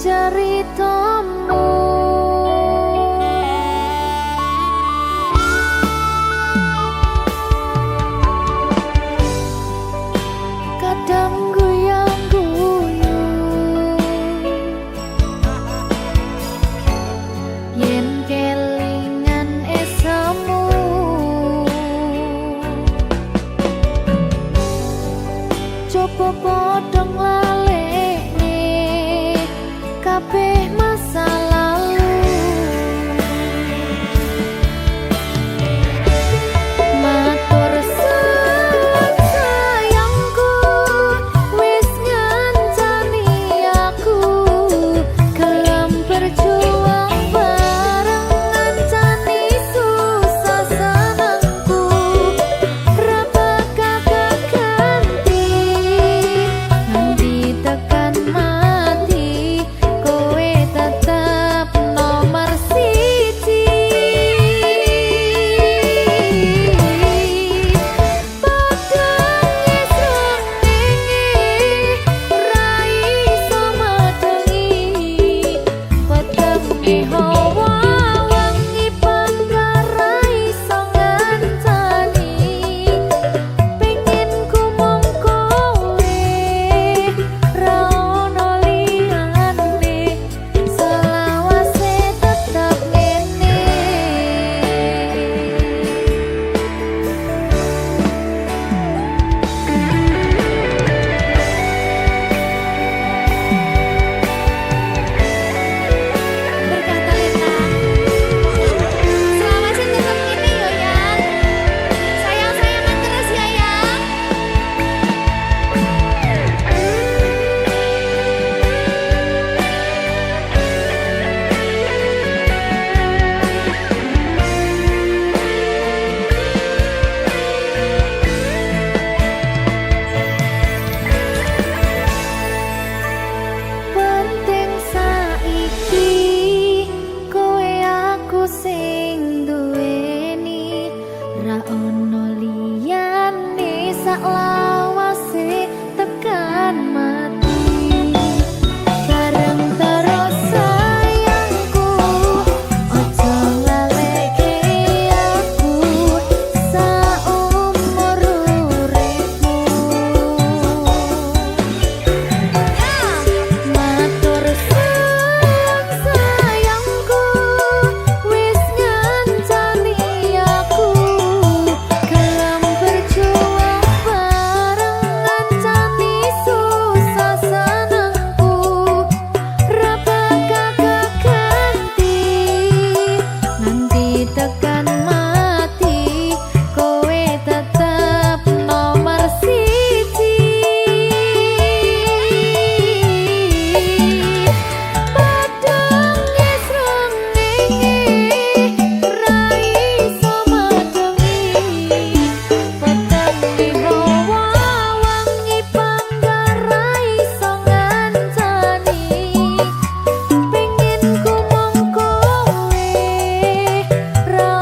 ceritamu. Kadang guyang-guyu yen kelingan esamu, coba padha nglalekne kabeh masa lalu. Matur suwun sayangku, wis ngancani aku gelem berjuang bareng, ngancani susah senengku, ra bakal ganti nganti tekan mati, kowe tetep nomor siji. Penting saiki kowe aku sing duweni, ra ono liyane saklawase tekan mati. Bareng terus sayangku, ojo ngaleke aku saumur uripmu. Matur suwun sayangku, wis ngancani aku gelem berjuang bareng, ngancani susah senengku, ra bakal ganti nganti tekan mati, kowe tetep nomor siji. Padang esrengenge ra iso madengi, petenge hawa wangi panggar ra iso ngancani, pengin ku mong kowe ra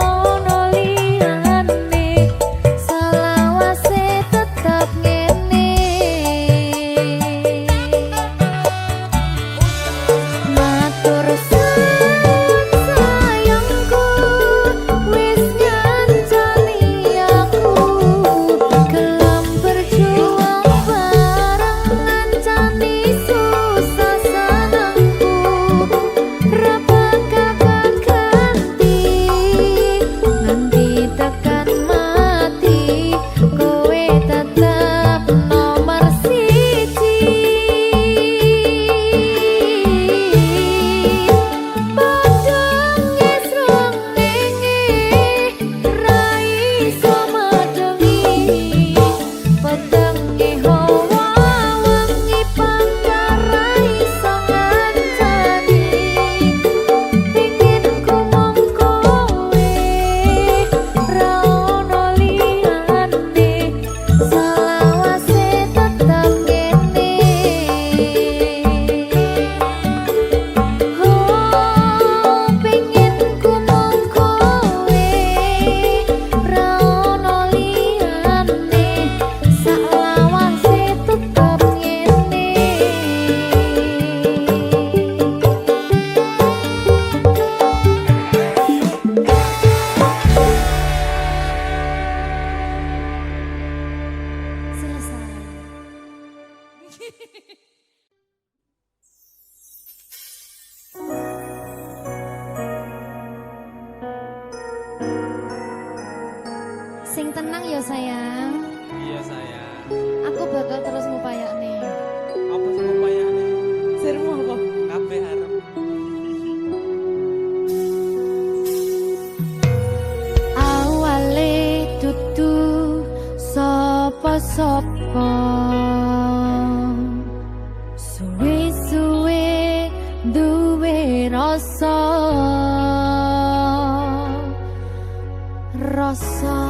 Sing tenang ya sayang. Iya sayang. Aku bakal terus ngupayakne. Apa sih upayane? Sirmu apa? Kabeh harap. Awale dudu sapa-sapa. Suwe-suwe duwe rasa. Rasa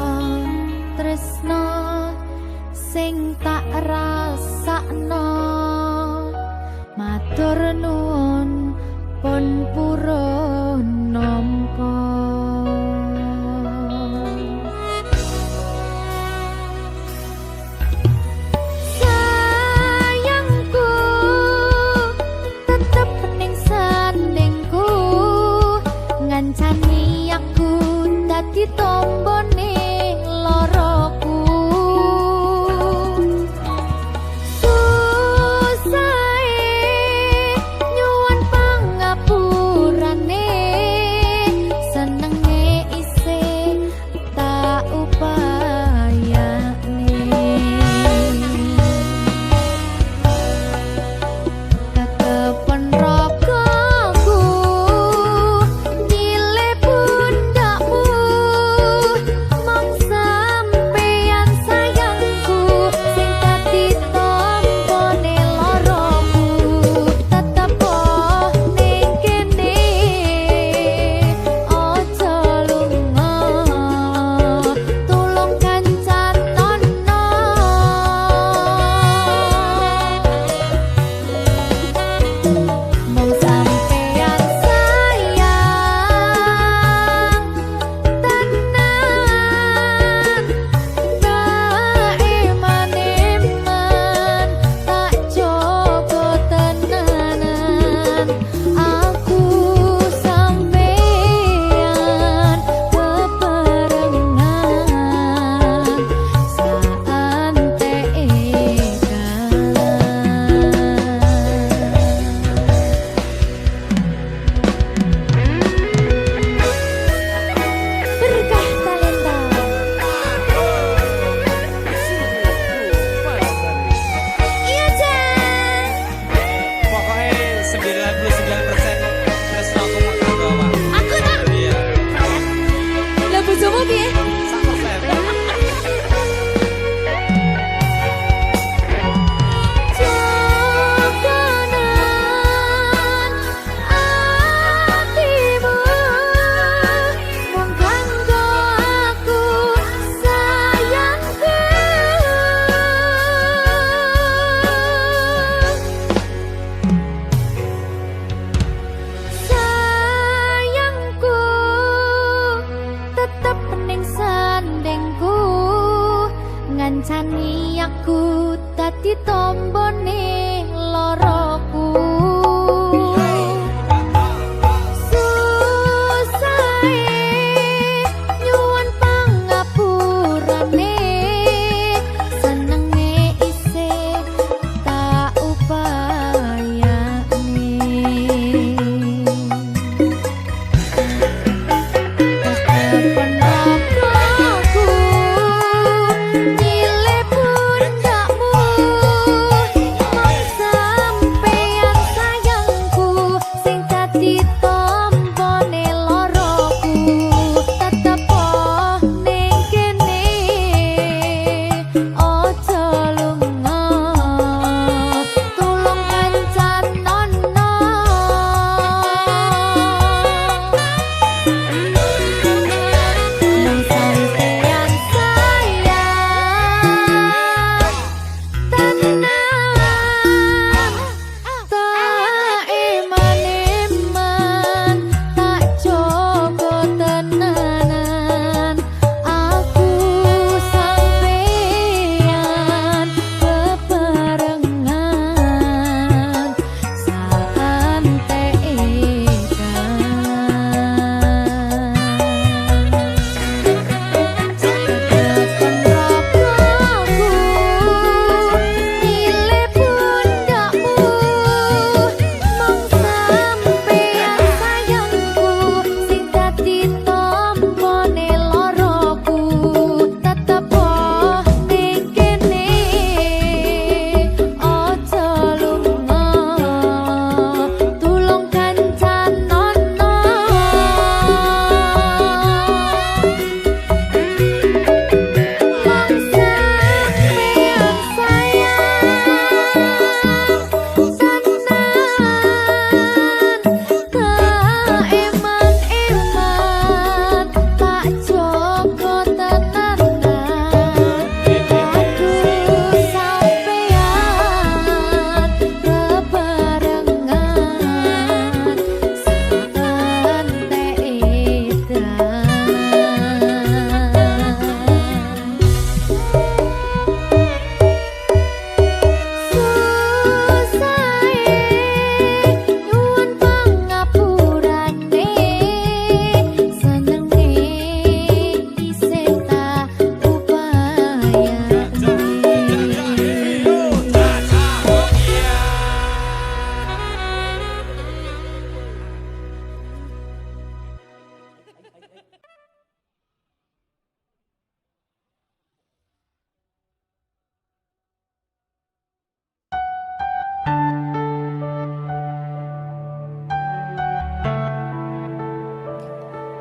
tresno sing tak rasakno. Matur nuwun pun purun nampa. Sayangku tetep ning sandingku, ngancani aku dadi tombone loroku. Nyuwun pangapurane, senenge isih tak upayane. Kekepen ragaku nyile pundakmu, mongso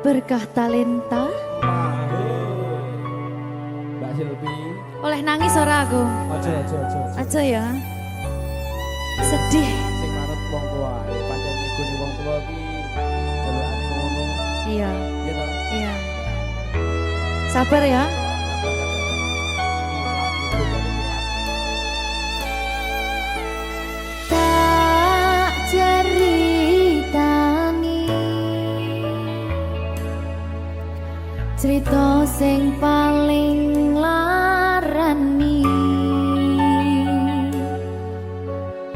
berkah talenta. Mbak Silvi. Oleh nangis ora aku? Aja ya. Sedih. Sing manut wong tua, ya pancen ngikuni wong tua ki jelekane ngono. Iya, Iya toh? iya. Sabar ya. Tak ceritani cerita sing paling larani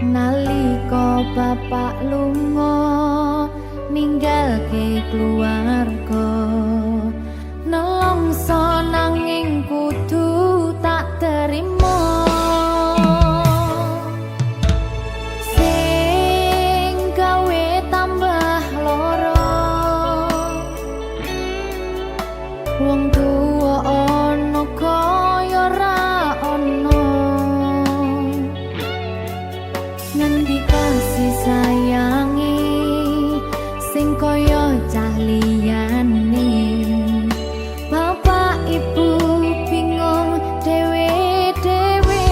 nalika bapak lunga ninggalke keluarga nelongso nanging kudu tak terima sing gawe tambah loro wong tuwa ana kaya ra ana ngendi kasih sayangi sing kaya cah liyane bapak ibu bingung dewe-dewe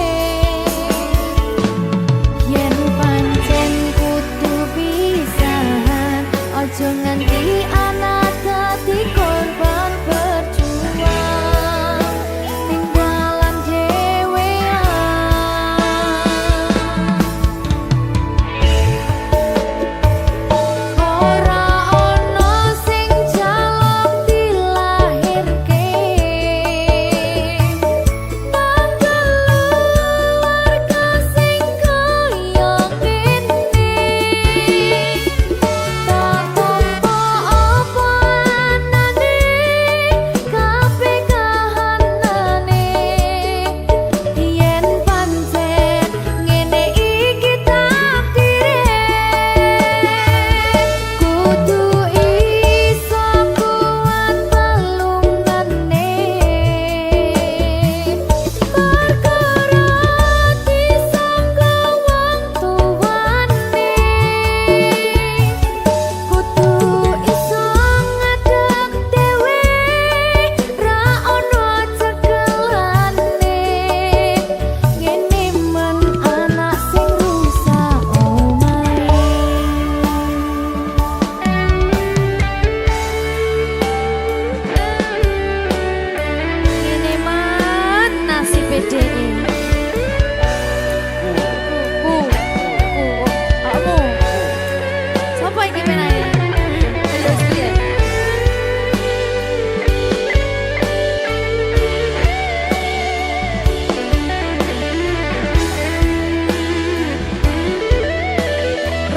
yen pancen kudu pisahan aja nganti anak dadi korban berjuang tinggalan ora ono sing jaluk dilahirke keluarga sing kaya ngene tak tampa apa anane kabeh kahanane yen pancen ngene iki takdire kudu iso kuat pelungane perkara disangka wong tuwane kudu iso ngadeg dhewe ra ono cekelane ngene men anak sing rusak omahe ngene man nasib dhek kamu siapa ini menanya terus dia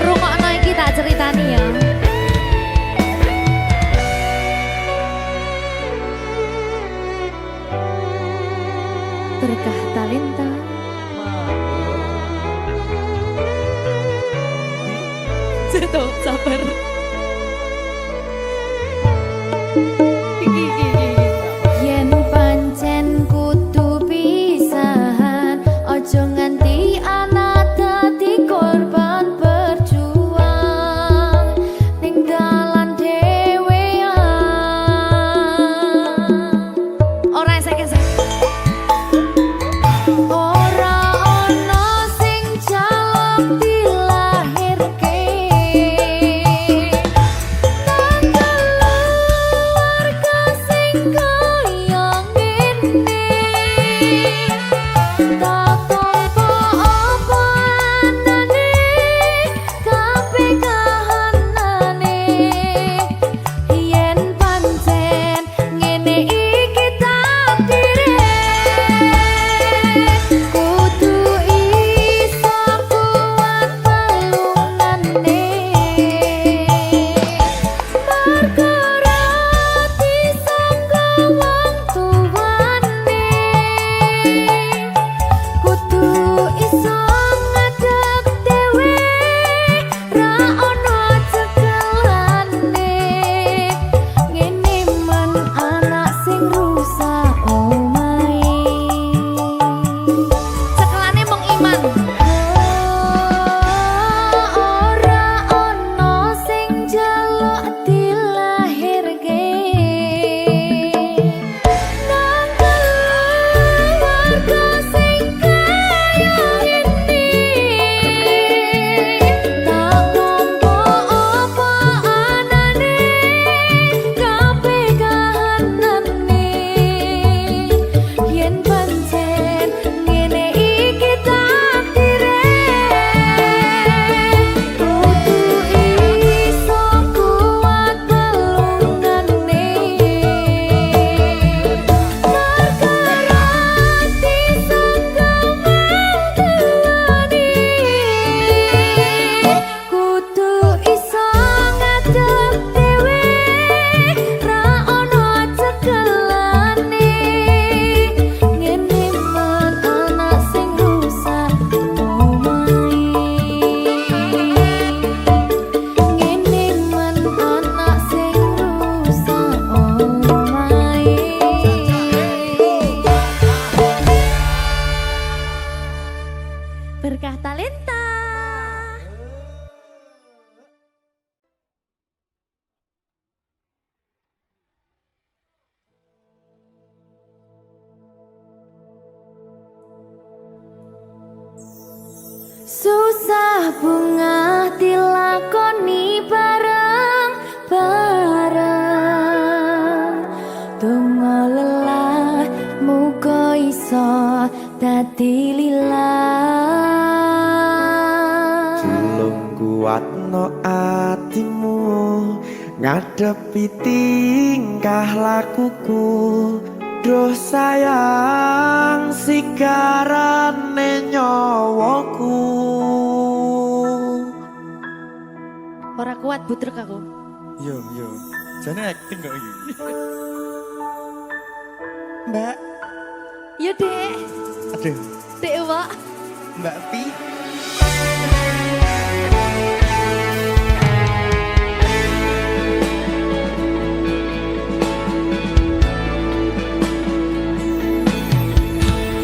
rungokno iki tak ceritani ya berkah talenta Seto, sabar. Yen pancen kudu pisahan, ojo nganti anak dadi korban berjuang tinggalan dhewean. Ora esek-esek. Ora ono sing jaluk dilahirke. Susah bunga dilakoni bareng-bareng. Donga lelah muga iso dadi lillah. Tulung kuatno atimu ngadepi tingkah lakuku. Duh sayang sigarane nyawaku. Ora kuat butrek aku. Yo, jane acting kok iki. Mbak, Yo Dek. aduh, Dek Wak. Mbak Pi.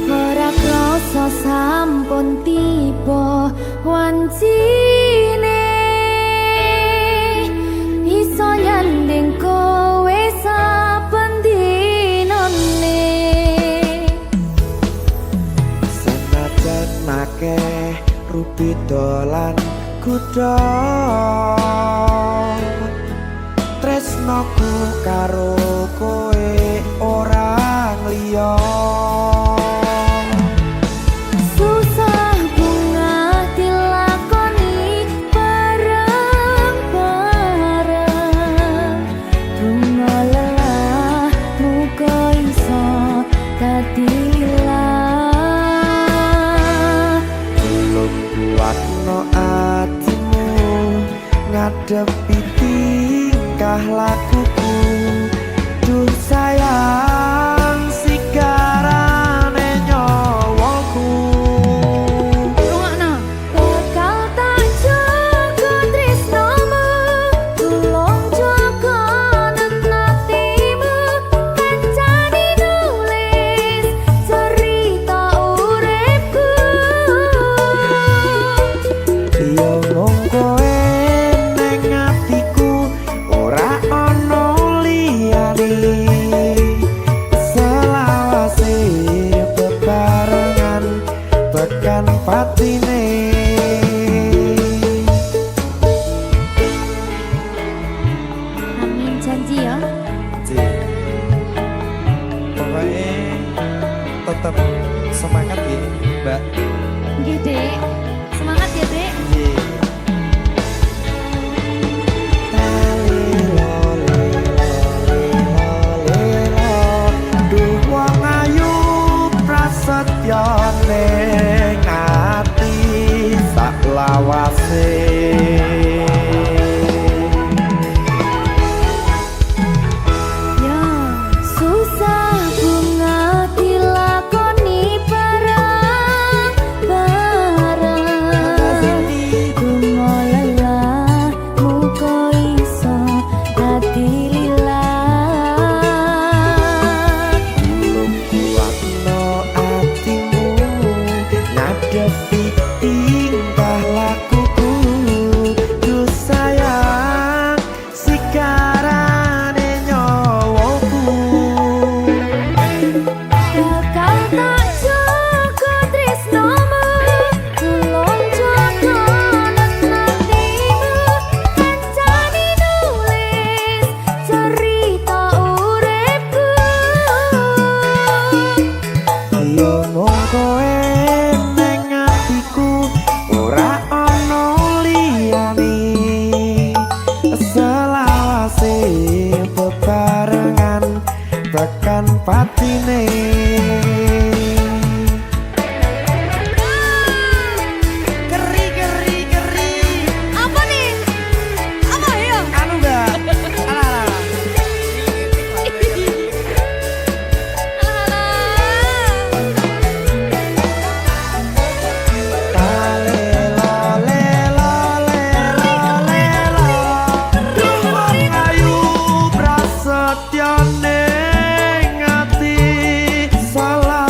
Ora krasa sampun tiba wancine. Iso nyanding kowe saben dinane. Senajan akeh rupi dolan kuda. Tresnoku karo kowe orang liya. Susah bunga dilakoni bareng-bareng. Bunga lelah muga iso dadi lillah. Tulung kuatno atimu ngadepi tingkah lakuku. Duh sayang sigarane nyawaku. Rungokno. Bakal tak jaga tresnomu, tulung jaga nenatimu. Kancane nulis cerita uripku. Yo mung kowe ning atiku ora ana liyane. Selawase bebarengan tekan patine. Amin janji ya. Pokoknya tetap semangat ya, Mbak. Nggih, Dek. Semangat ya, Dek. Duh wong ayu prasetyo ning ati sak lawase. Ya, susah bunga dilakoni bareng-bareng. Bunga lelah muga iso dadi lillah. Tulung kuatno atimu ngadepi tingkah lakuku. Duh sayang sigarane nyawaku. Bakal tak jaga tresnomu, tulung jaga nenatimu. Kancane nulis cerita uripku. Yo mung kowe ning atiku ora ana liyane. Selawase bebarengan tekan patine. Keri. Apa nih? Apa ya? Anu Mbak. Alah. Duh wong ayu prasetyo ning ati salah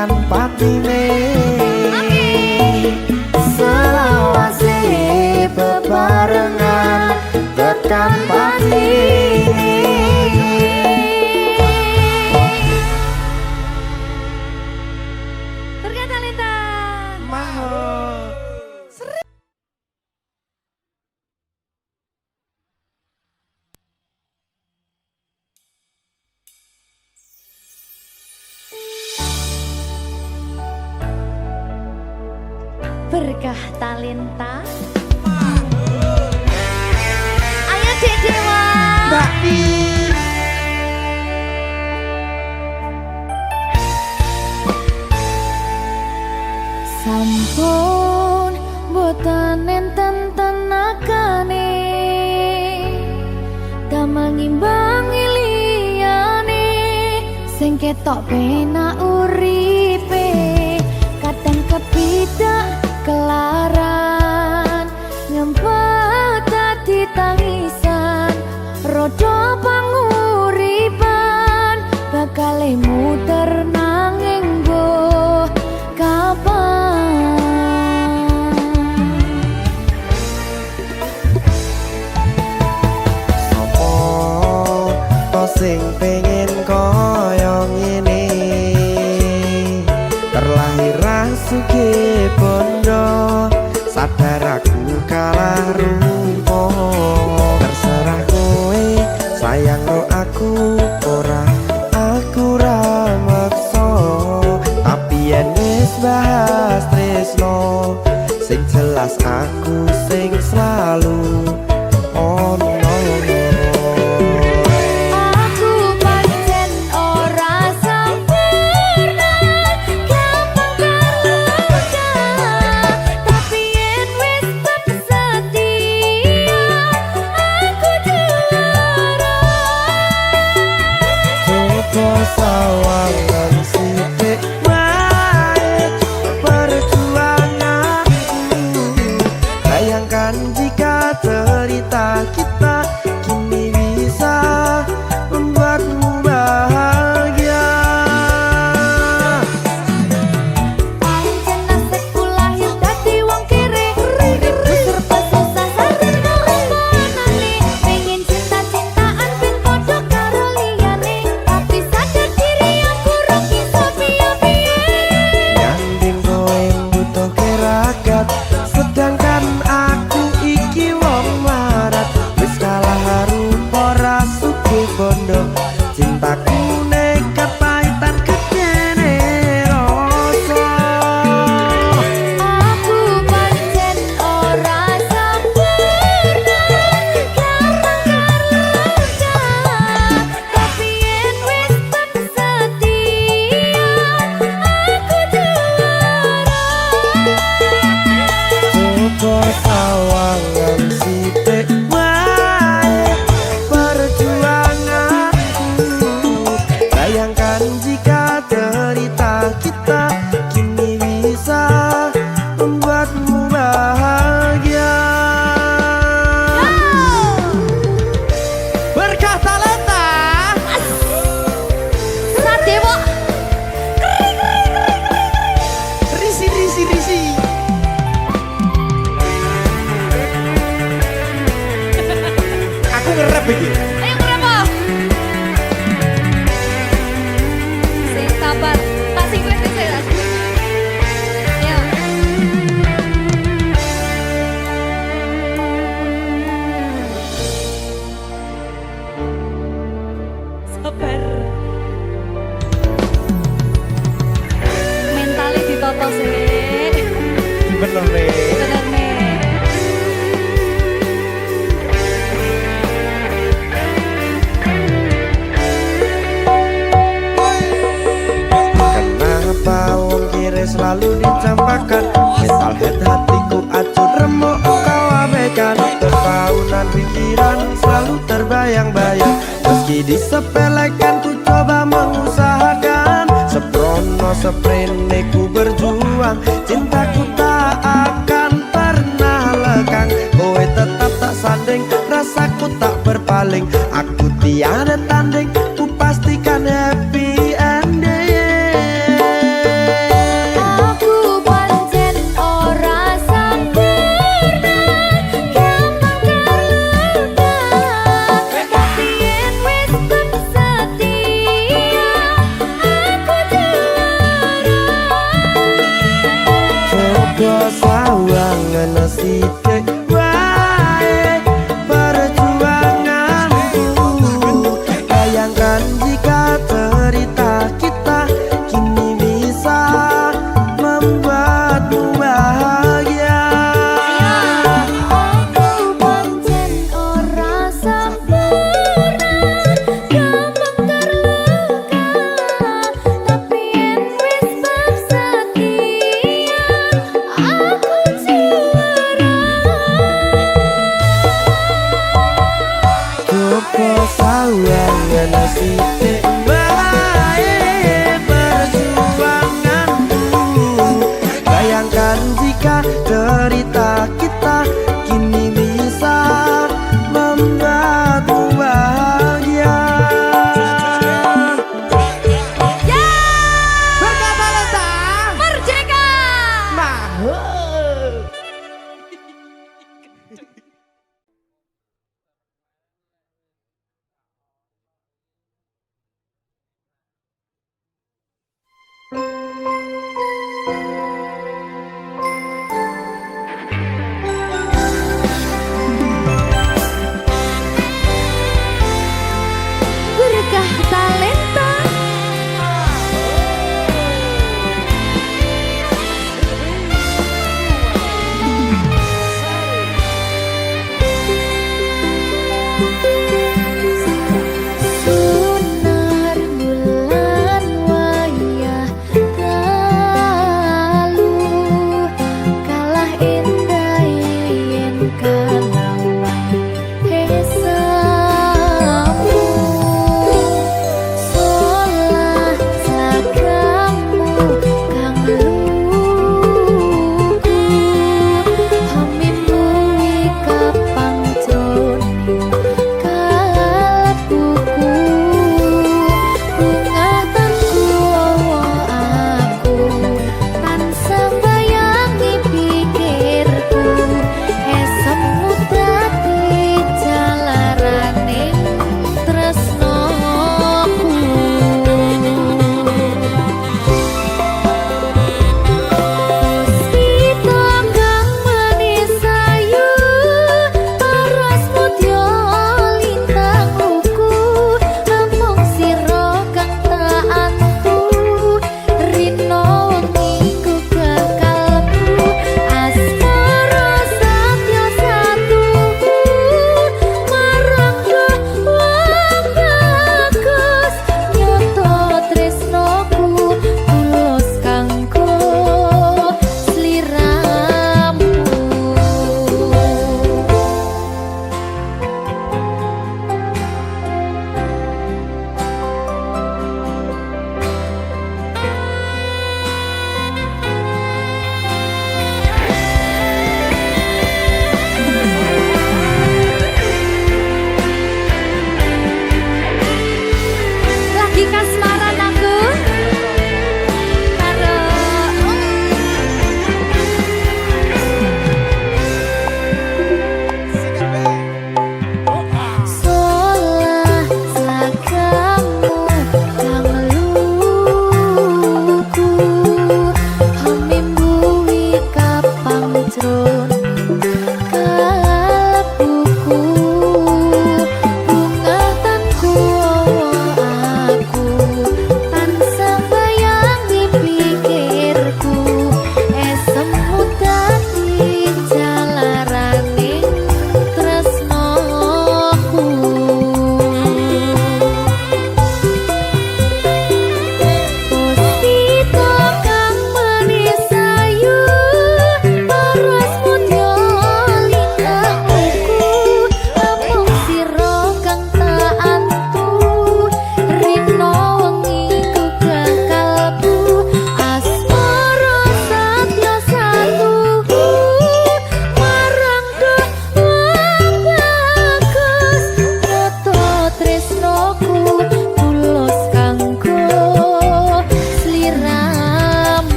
tekan patine selawase bebarengan tekan patine. Berkah Talenta. Mahal. Berkah Talenta. Ayo Dek Dewa. Mbak Pi. Sampun boten enten tenagane damel ngimbangi liyane sing ketok penak uripe kadang kepidak kelaran ngempet dadi tangisan rodo panguripan bakal muter nanging mbuh kapan. Sopo to sing pengen koyo ngene terlahir sugih bondo sadar aku kalah rumpo terserah kowe sayang ro aku ora aku ra maksa tapi yen wis bahas tresno sing jelas aku sing selalu ono. Aku pancen ora sempurna gampang terluka tapi yen wis setia aku juara. Coba sawangan sithik wae perjuanganku. Bayangkan jika cerita kita kini bisa membuatmu bahagia. Pancen nasib kula yen dadi wong kere uripku serba susah sareng ngelakoni pengen cinta-cintaan ben padha karo liyane tapi sadar diri aku ora iso piye-piye. Nyanding kowe butuh keragat sedangkan aku iki wong larat wis kalah rupa ra sugih bondo cintaku nekat pahitan kedene rasa. Aku pancen ora sempurna gampang terluka tapi yen wis setia aku juara. Coba sawangan sithik wae perjuanganku. Bayangkan jika cerita kita kini bisa membuatmu bahagia. Berkah Talenta. Sadewo Risi. Aku ngerep iki. ayo kenapa? Sing sabar, kasih gue sih. Ya. Sabar. Mentalnya ditoto sih. Bener nih. Bener nih. Kenapa wong kiri selalu dicampakan mental head hatiku acur remuk kau abaikan terpaunan pikiran selalu terbayang-bayang meski disepelekan ku coba mengusahakan seprono seprene ku berjuang cintaku tak akan pernah lekang kowe tetap tak sanding rasaku tak berpaling aku tiada tanding ku pastikan happy ending. ngene sithik wae perjuanganku. Bayangkan jika cerita kita kini bisa membuatmu bahagia. Aku pancen ora sempurna, gampang terluka, tapi yen wis bersetia, aku juara. Coba sayang ngene sithik wae perjuanganku. Bayangkan jika cerita kita kini bisa membuatmu bahagia. Berkata lestari Merdeka! mahal.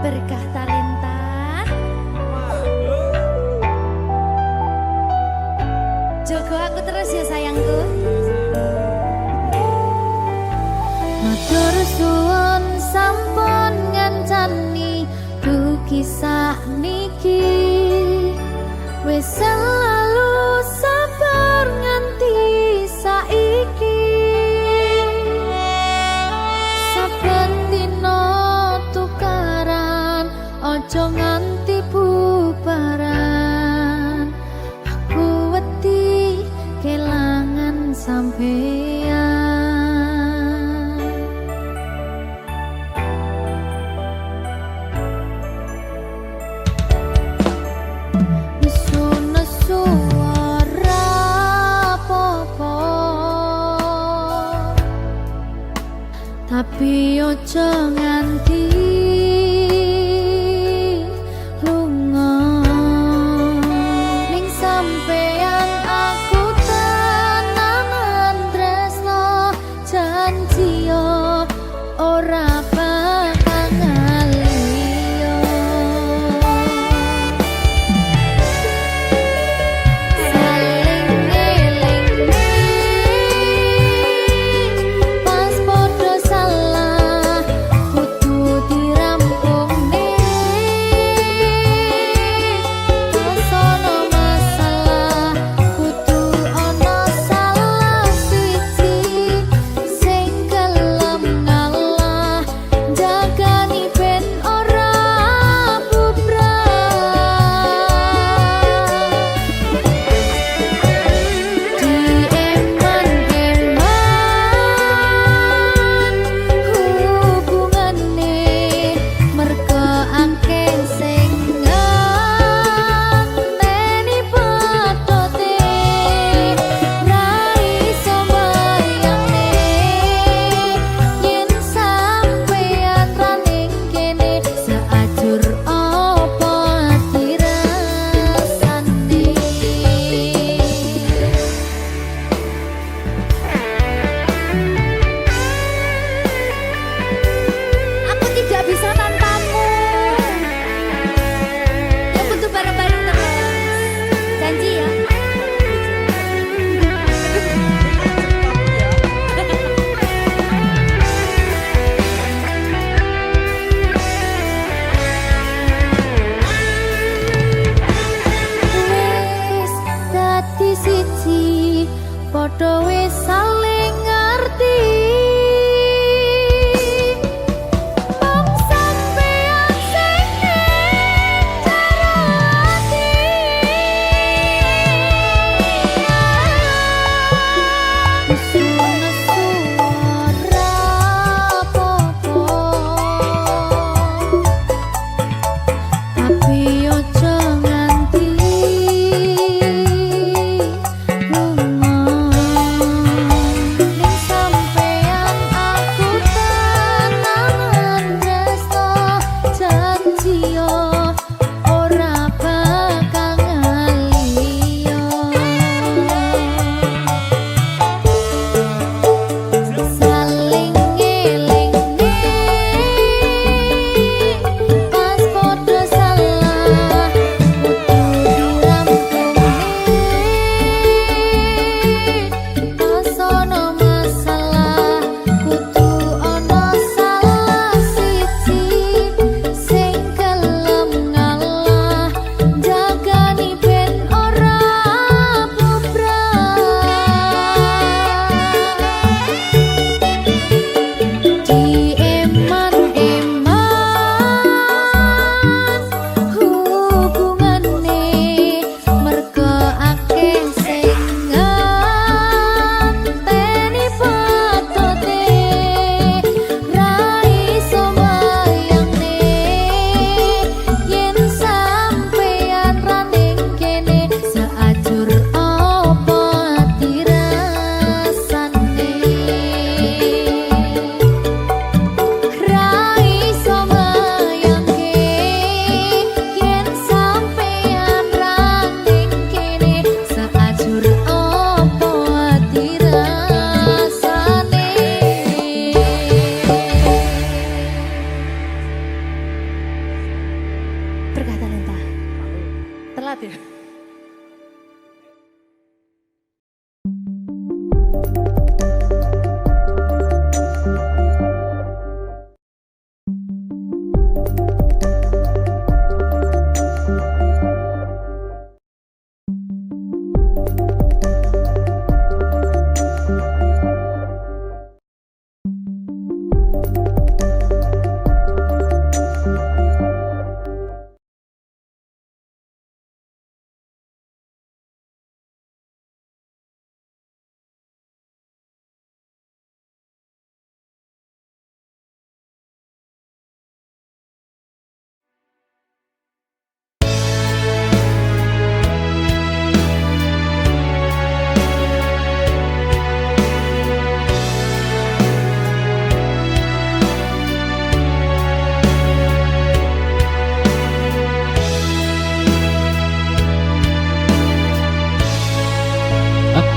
berkah talenta. Jogo aku terus ya sayangku. Matur suwun sampun ngancani kisah niki wis selalu sabar nganti saiki. Saben dina tukaran ojo nganti bubaran. Aku wedi kelangan sampeyan. Tapi ojo nganti lunga ning sampeyan aku tenanan tresno janji yo ora bakal ngaliyo. Saling ngeling pas podo salah kudu dirampung sono masalah kudu ono salah siji sing gelem ngalah jagani ben ora bubrah. Dieman-eman hubungane merga akeh sing ngenteni patote ra iso mbayangne yen sampeyan ra ning kene saajur apa dirasane. Aku tidak bisa tanpamu. Ya butuh bareng-bareng terus. Janji ya. Wis dadi siji padha wis saling ngerti. Wong sampeyan sing ning jero ati. Nesu-nesu ora apa-apa. Tapi ojo nganti lunga.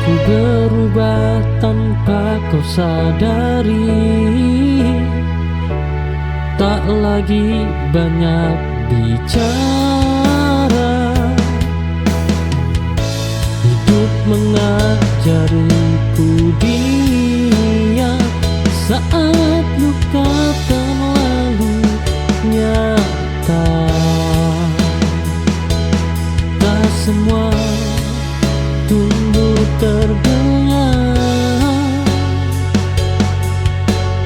Aku berubah tanpa kau sadari, tak lagi banyak bicara. Hidup mengajariku dia saat luka terlalu nyata. Tak semua tumbuh terbunga,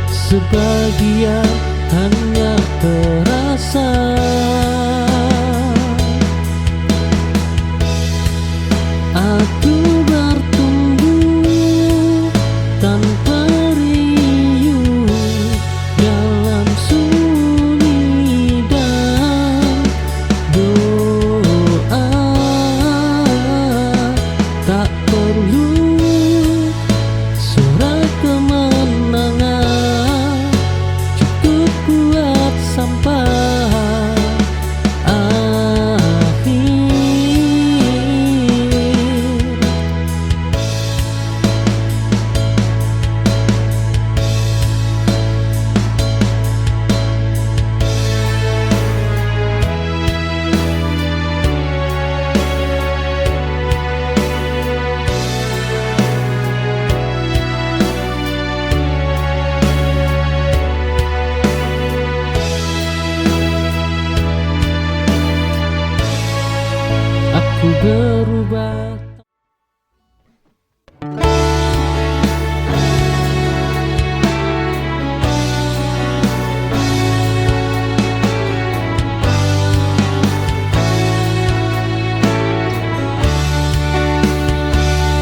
sebagian hanya terasa. Aku bertumbuh tanpa riuh dalam sunyi dan doa. Tak perlu surat kemenangan, cukup kuat sampai akhir. Aku berubah.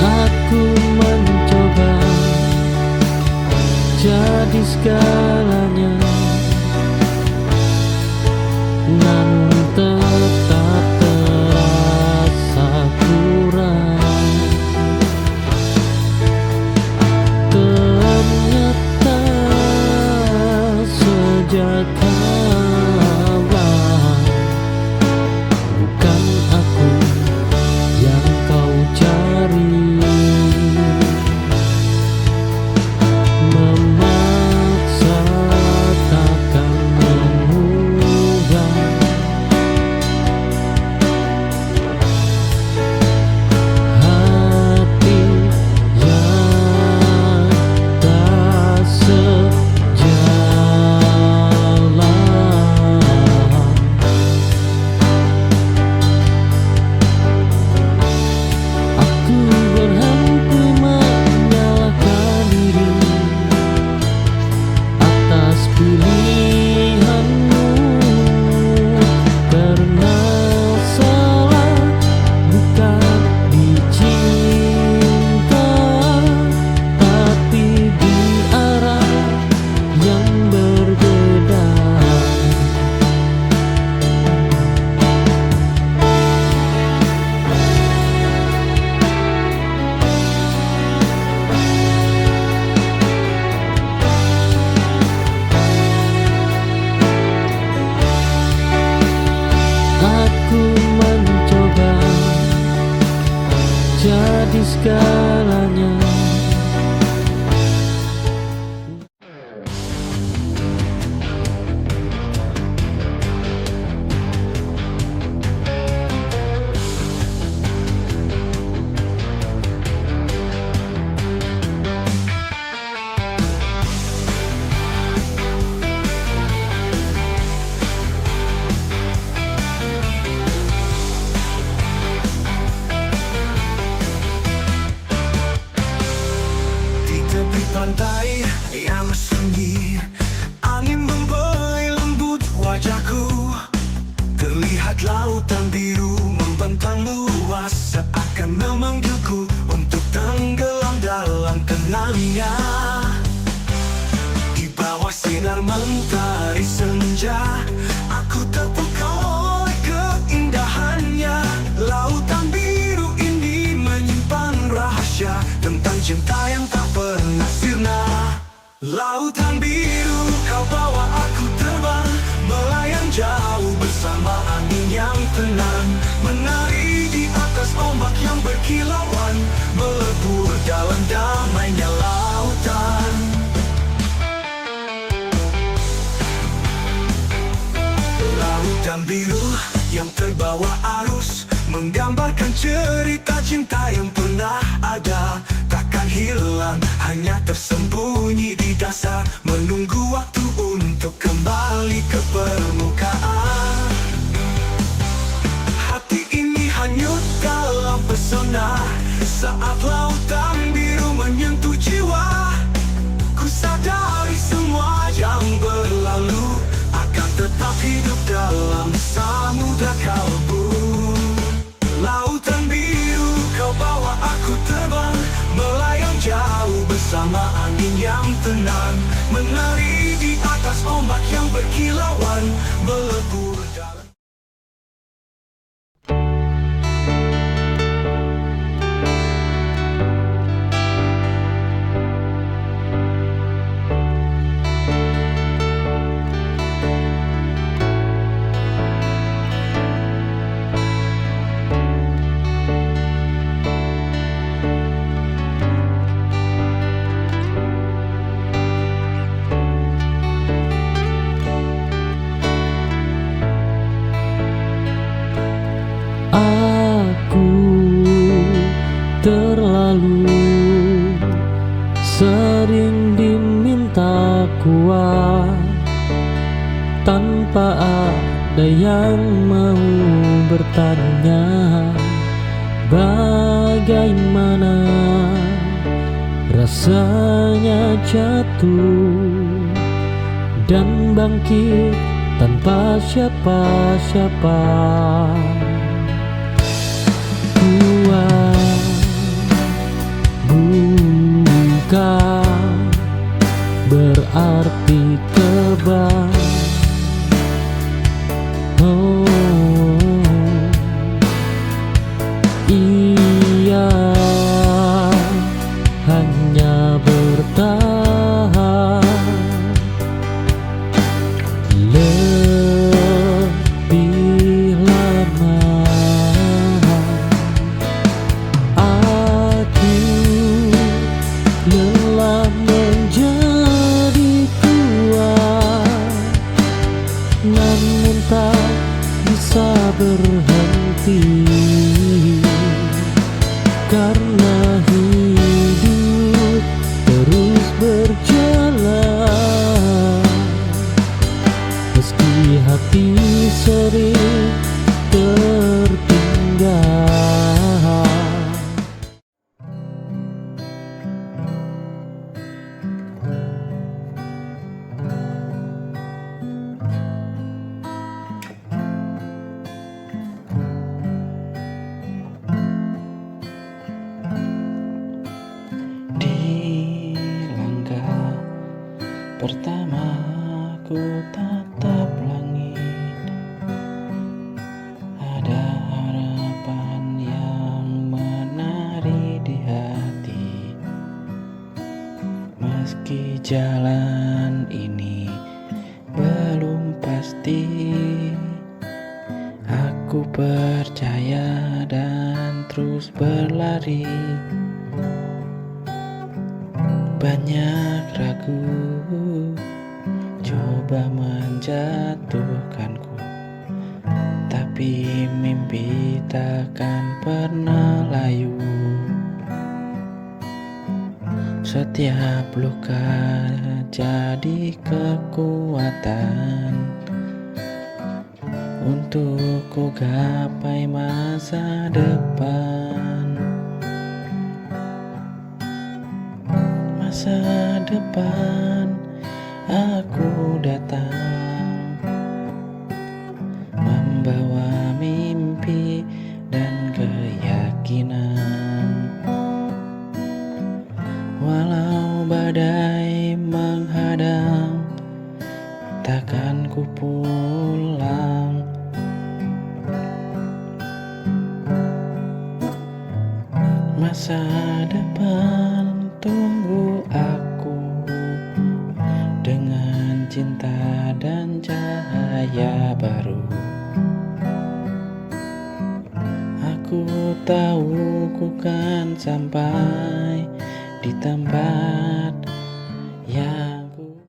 Aku mencoba jadi segalanya, namun tetap terasa kurang. Ternyata sejak awal bukan aku yang kau cari. Memaksa takkan mengubah hati yang tak sejalan. Aku berhenti menyalahkan diri atas pilihanmu, karena salah bukan dicinta, tapi di arah yang berbeda. Aku mencoba jadi segalanya. Di tepi pantai yang sunyi, angin membelai lembut wajahku. Terlihat lautan biru membentang luas, seakan memanggilku untuk tenggelam dalam tenangnya. Di bawah sinar mentari senja, aku terpukau oleh keindahannya. Lautan biru ini menyimpan rahasia tentang cinta yang tak pernah sirna. Lautan biru, kau bawa aku terbang, melayang jauh bersama angin yang tenang, menari di atas ombak yang berkilauan, melebur menggambarkan cerita cinta yang pernah ada, takkan hilang, hanya tersembunyi di dasar, menunggu waktu untuk kembali ke permukaan. Hati ini hanyut dalam pesona saat lautan biru menyentuh jiwa. Ku sadari semua yang berlalu akan tetap hidup dalam samudra kalbu. Lautan biru kau bawa aku terbang, melayang jauh bersama angin yang tenang, menari di atas ombak yang berkilauan, melebur dalam. Aku terlalu sering diminta kuat tanpa ada yang mau bertanya bagaimana rasanya jatuh dan bangkit tanpa siapa-siapa. Kuat bukan berarti kebal. Oh, ia hanya bertahan lebih lama. Aku lelah menjadi kuat, namun tak bisa berhenti, karena hidup terus berjalan, meski hati sering tertinggal. Di langkah pertama ku tatap langit, ada harapan yang menari di hati. Meski jalan ini belum pasti, aku percaya dan terus berlari. Banyak ragu coba menjatuhkanku, tapi mimpi takkan pernah layu. Setiap luka jadi kekuatan untuk ku gapai masa depan. Masa depan aku datang membawa mimpi dan keyakinan. Walau badai menghadang, takkan ku pulang. Masa depan tunggu aku dengan cinta dan cahaya baru. Aku tahu ku kan sampai di tempat yang ku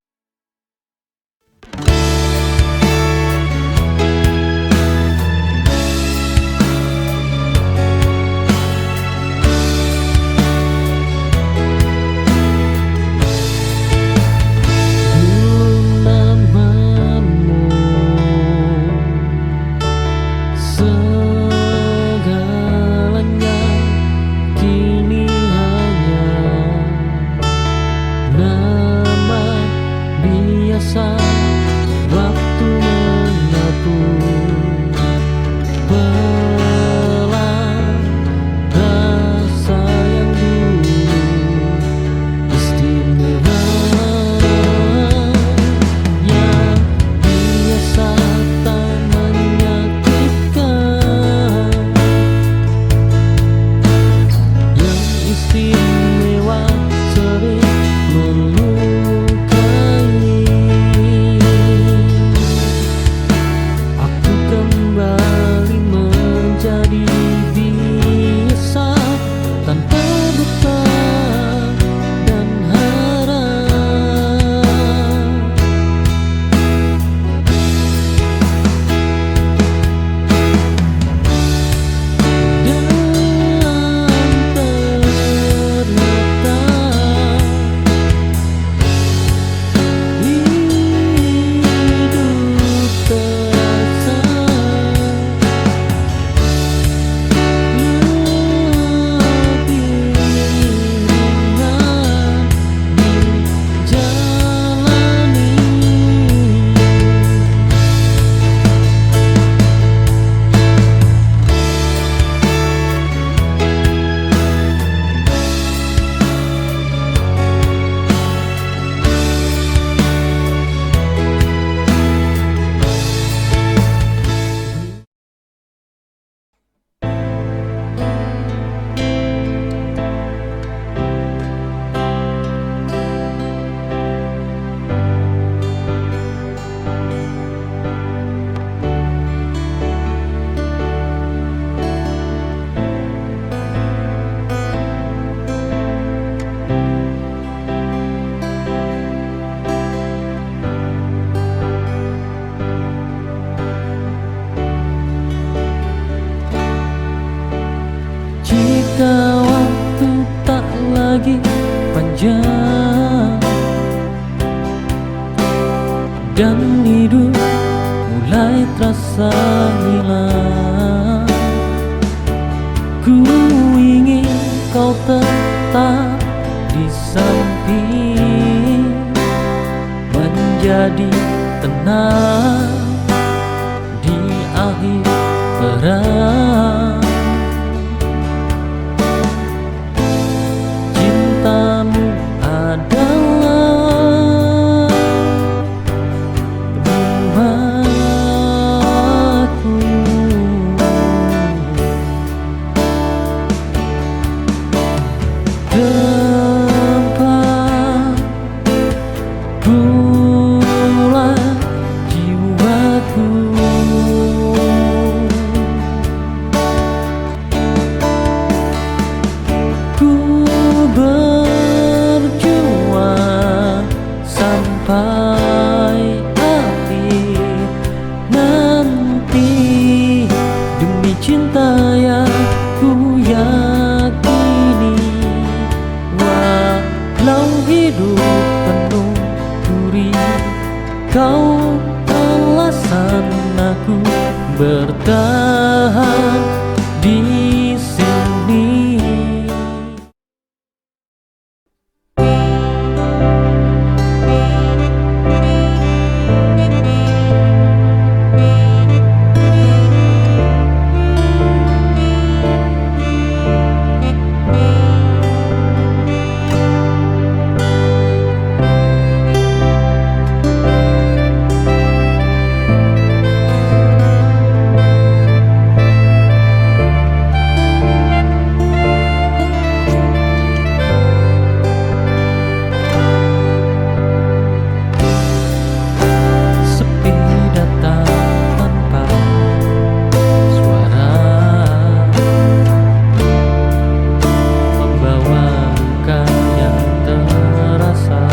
saja, dan hidup mulai terasa hilang. Ku ingin kau tetap di samping, menjadi tenang di akhir perang. Cintamu adalah rumahku, tempat pulang jiwaku. Ku berjuang sampai akhir nanti, demi cinta yang ku yakini. Walau hidup penuh duri, kau alasan aku bertahan di sini. Sepi datang tanpa suara, membawa luka yang terasa.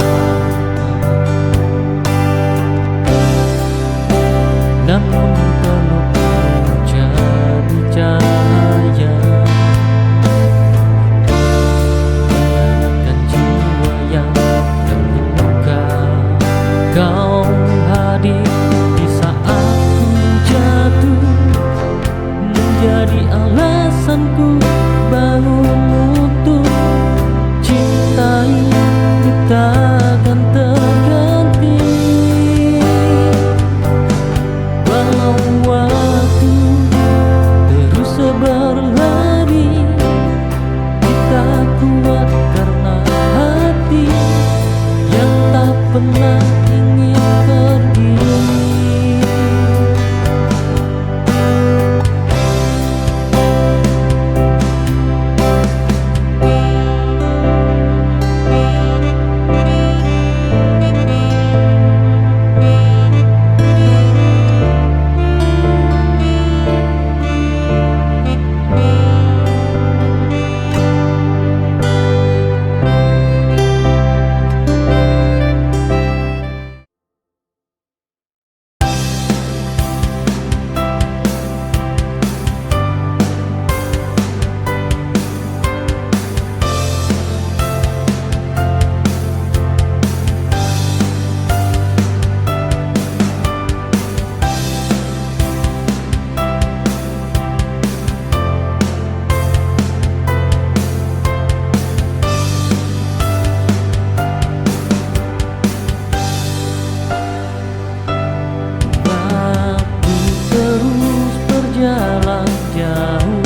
Namun peluk menjadi cahaya, menenangkan jiwa yang terluka. Kau hadir di saat ku jatuh, menjadi alasanku bangun utuh. Cinta ini takkan terganti, walau waktu terus berlari. Kita kuat karena hati yang tak pernah ingin pergi. Waktu terus berjalan jauh,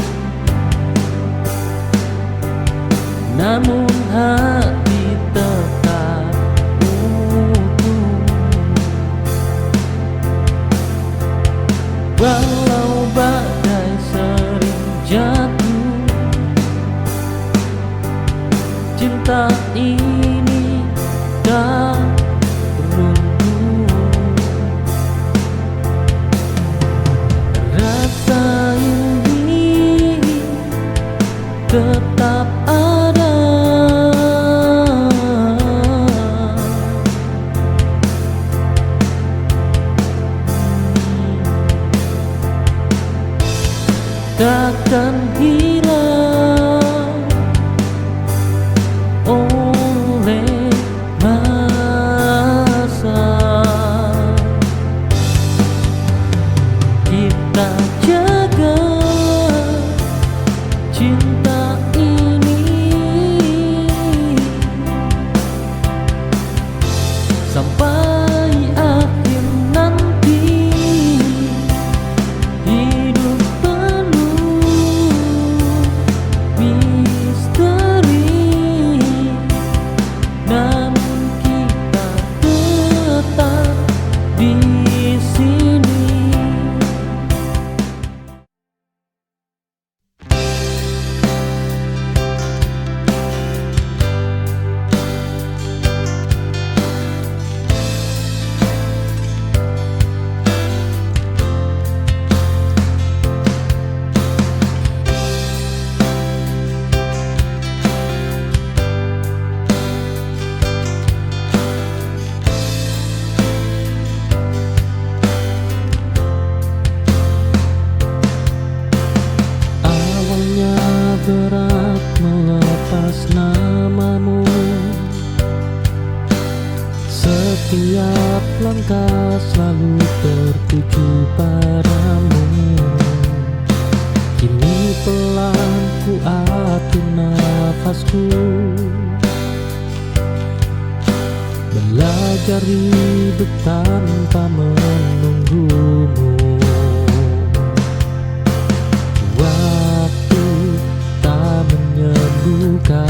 namun hati tetap utuh. Walau badai sering jatuh, cinta ini tak runtuh. Rasa ini tetap ada, takkan hilang oleh Setiap langkah selalu tertuju padamu. Kini pelan ku atur nafasku, belajar hidup tanpa menunggumu. Waktu tak menyembuhkan,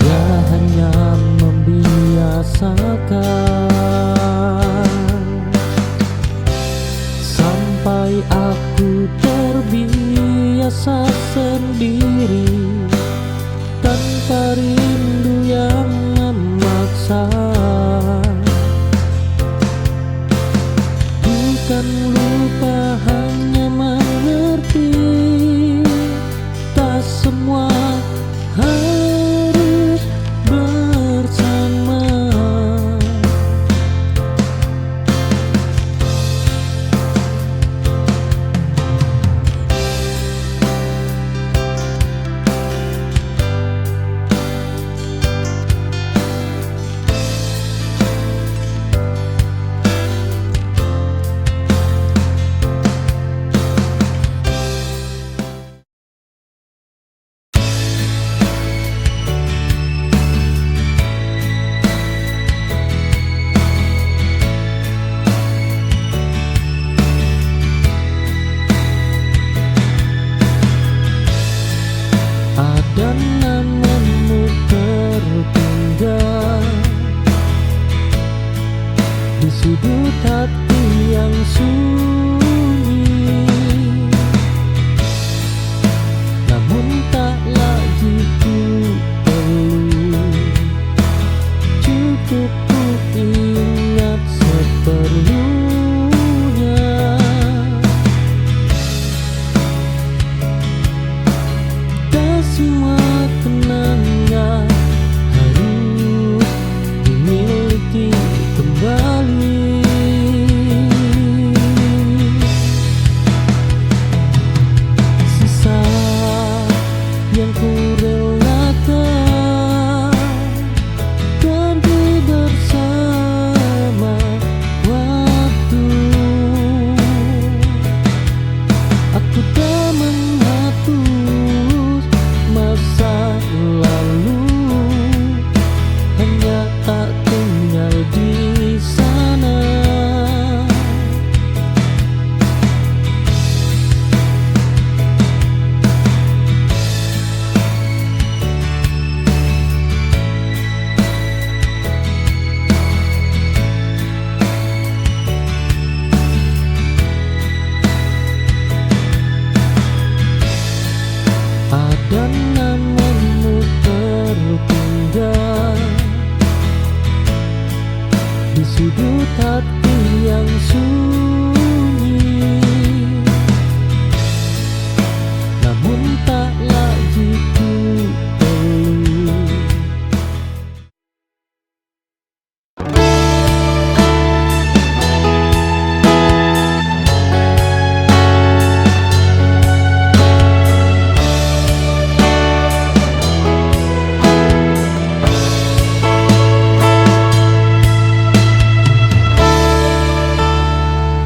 ia hanya membiasakan. Sampai aku terbiasa sendiri tanpa rindu yang memaksa. Bukan lupa, hanya mengerti tak semua harus bersama. Ada namamu tertinggal di sudut hati yang sunyi, namun tak lagi ku perlu, cukup ku ingat seperlunya. Semua kenangan harus dimiliki kembali. Sisa yang ku relakan pergi bersama waktu. Aku tak menghapus masa lalu, hanya tak tinggal di sana. Ada namamu tertinggal di sudut hati yang sunyi, namun tak lagi ku perlu.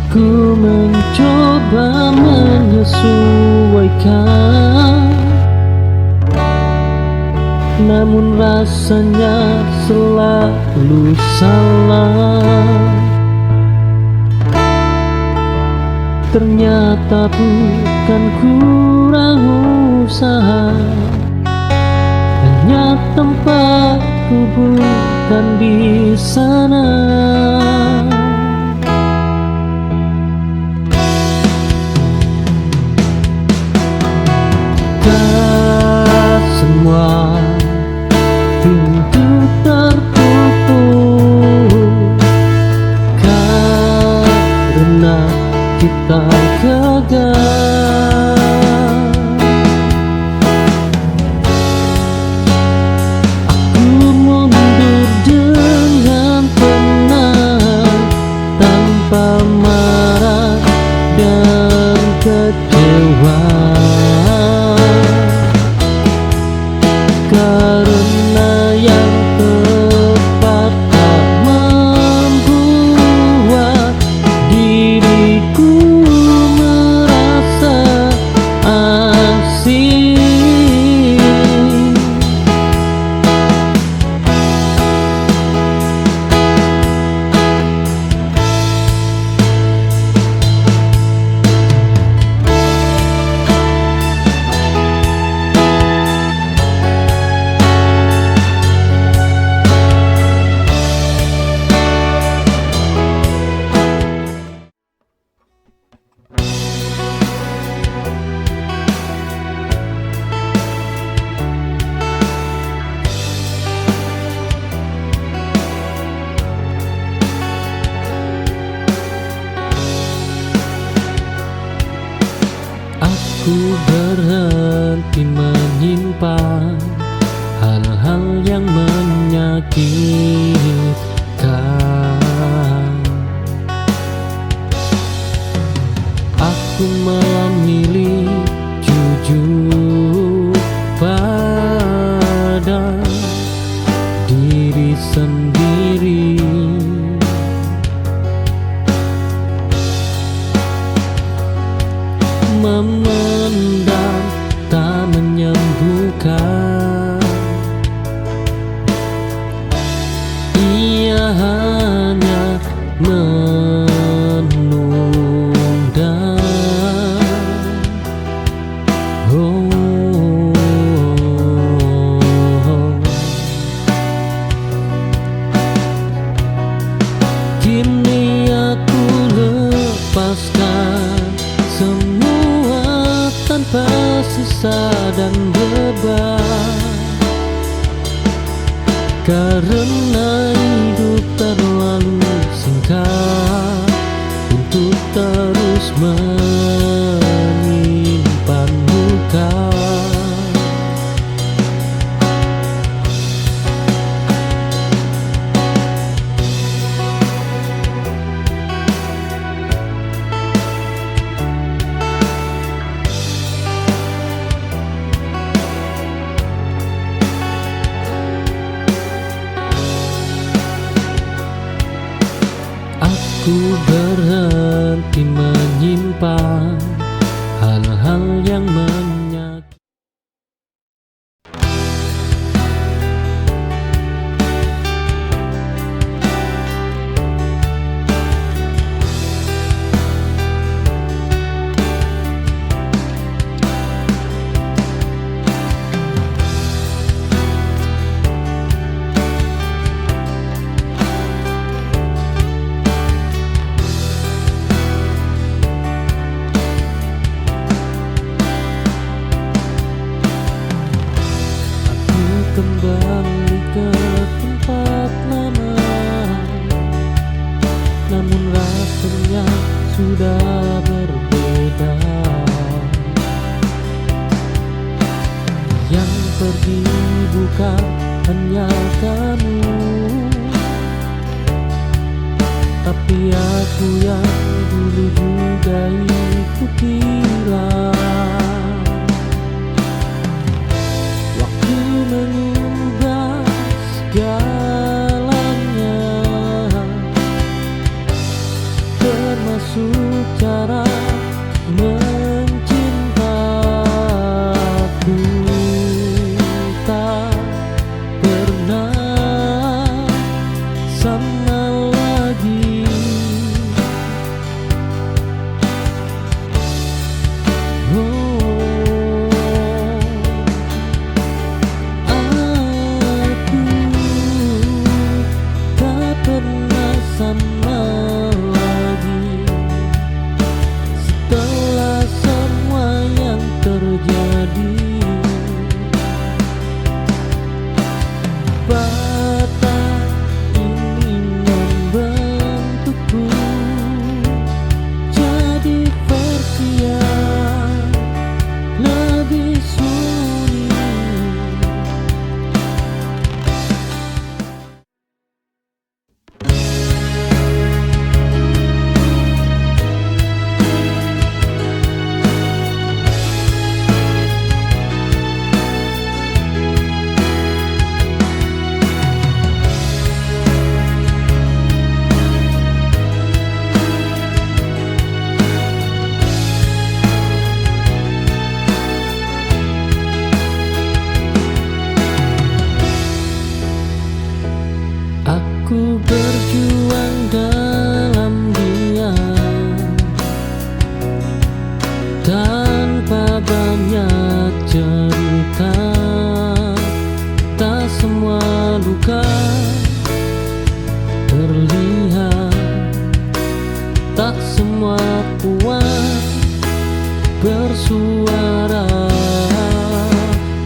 Ku mencoba menyesuaikan, namun rasanya selalu salah. Ternyata bukan kurang usaha, hanya tempatku bukan di sana. Semua pintu tertutup karena kita gagal. Aku mundur dengan tenang, Aku berhenti menyimpan hal-hal yang menyakitkan. Aku memilih jujur pada diri sendiri. Memendam tak menyembuhkan, ia hanya menunda. Kini aku lepaskan semua tanpa sisa dan beban, karena hidup terlalu singkat untuk terus menyimpan luka. Aku berhenti menyimpan hal-hal yang menyakitkan. Kembali ke tempat lama, namun rasanya sudah berbeda. Yang pergi bukan hanya kamu, tapi aku yang dulu juga ikut hilang. Mengubah segalanya, termasuk cara mencintaku. Tak pernah sama lagi. Sama lagi setelah semua yang terjadi. Patah ini membentukku jadi versi yang lebih sunyi. Aku berjuang dalam diam, tanpa banyak cerita. Tak semua luka terlihat, tak semua kuat bersuara.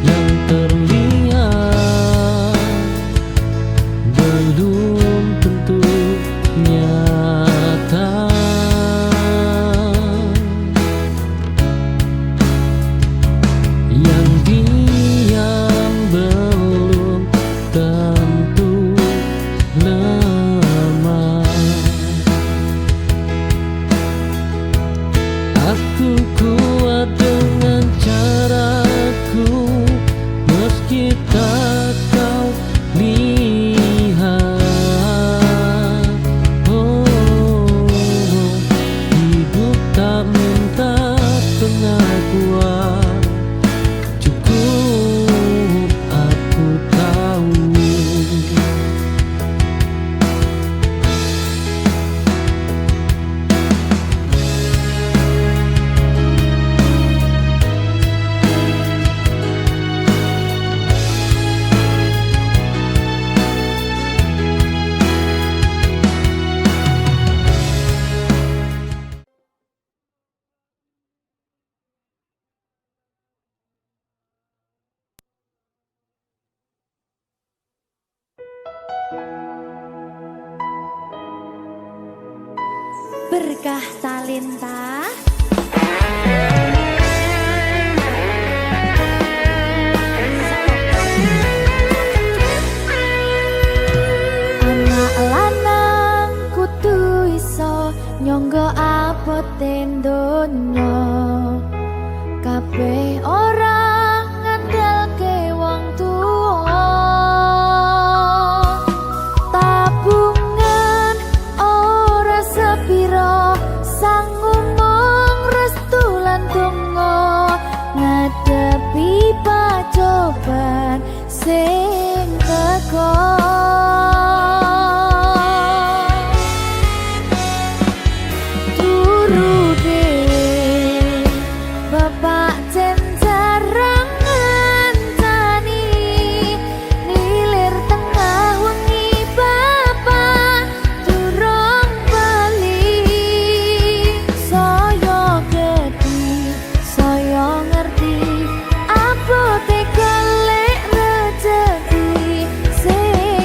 Yang terlihat belum tentu nyata. Berkah talenta. Anak lanang kudu iso nyangga abote donya. Kabeh ora ngandalke wong tuwa. Tabungan ora sepiro, sanggup mung restu lan donga ngadepi pacoban sing teko. Turu dhewe bapak jen jarang ngancani, nilir tengah wengi bapak durung bali. Saya gedhi, saya ngerti abote golek rejeki sing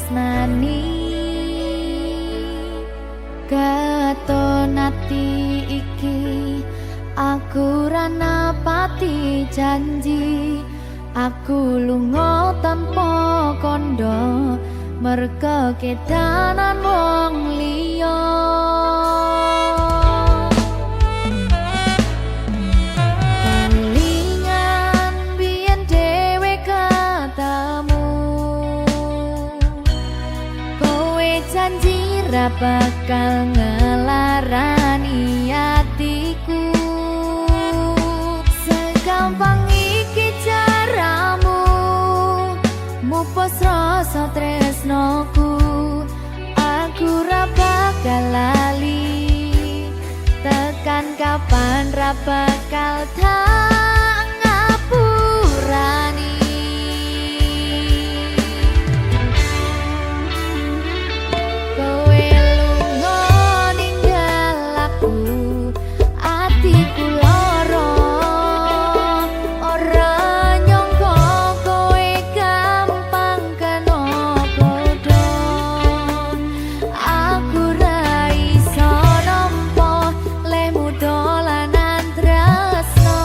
tresnani katon ati iki aku ra napati janji aku lunga tanpa kondo merga kedanan wong liya kelingan biyen dhewe katamu kowe janji ra bakal ngelarani atiku segampang iki caramu mupus rasa tresnoku aku ra bakal lali tekan kapan ra bakal tak ngapurani kowe lunga ninggal aku atiku lara ora nyangka kowe gampang kena godho aku ra iso nampa lehmu dolanan tresno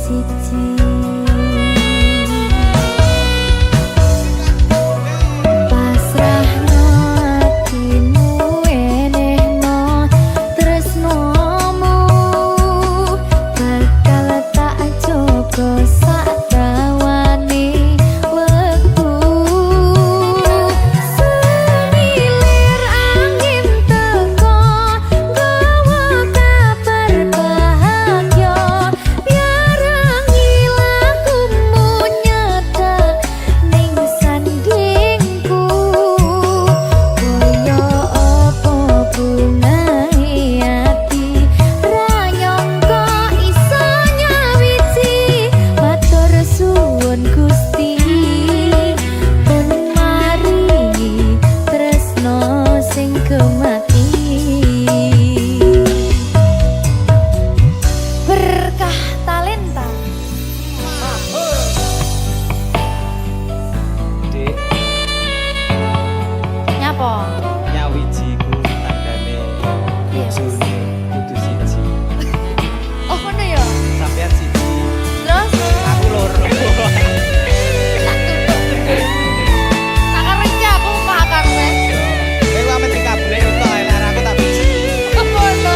siji. Pasrahno atimu enehno tresnomu bakal tak jaga sak dawane wektu. Semilir angin teko gawa kabar bahagia biarangi lakumu nyedak ning sandingku kaya apa bungahe ati ra nyangka iso nyawiji matur suwun Gusti pun maringi tresno sing gemati berkah talenta. Dik, Nyapa? nyawiji ku tandane bojone kudu siji. Oh ngono ya. Sampeyan siji, Terus aku loro. tak tutup. Tak kerja aku makan wes. Kowe wae mesti kabeh untuk enak aku tak biji. Apa to?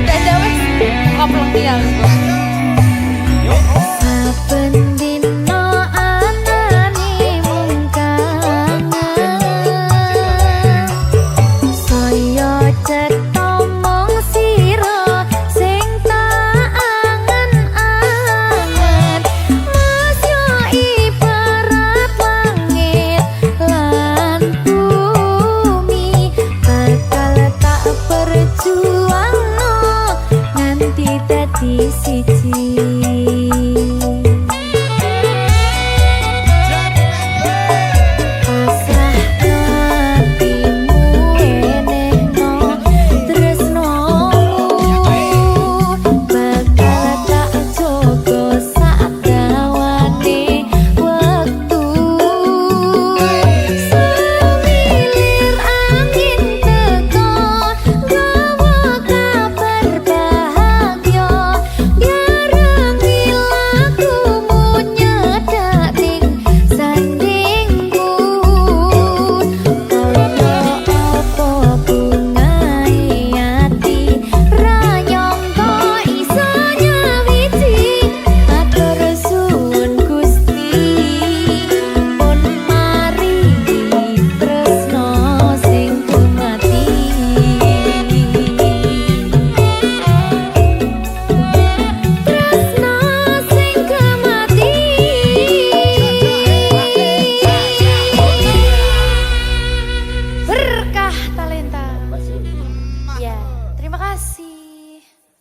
Dadah wes. Koplok ya. Saben dina anane mung kangen. Saya cetha mong sira sing tak angen-angen. Mas yo ibarat langit lan bumi bakal tak perjuangno nganti dadi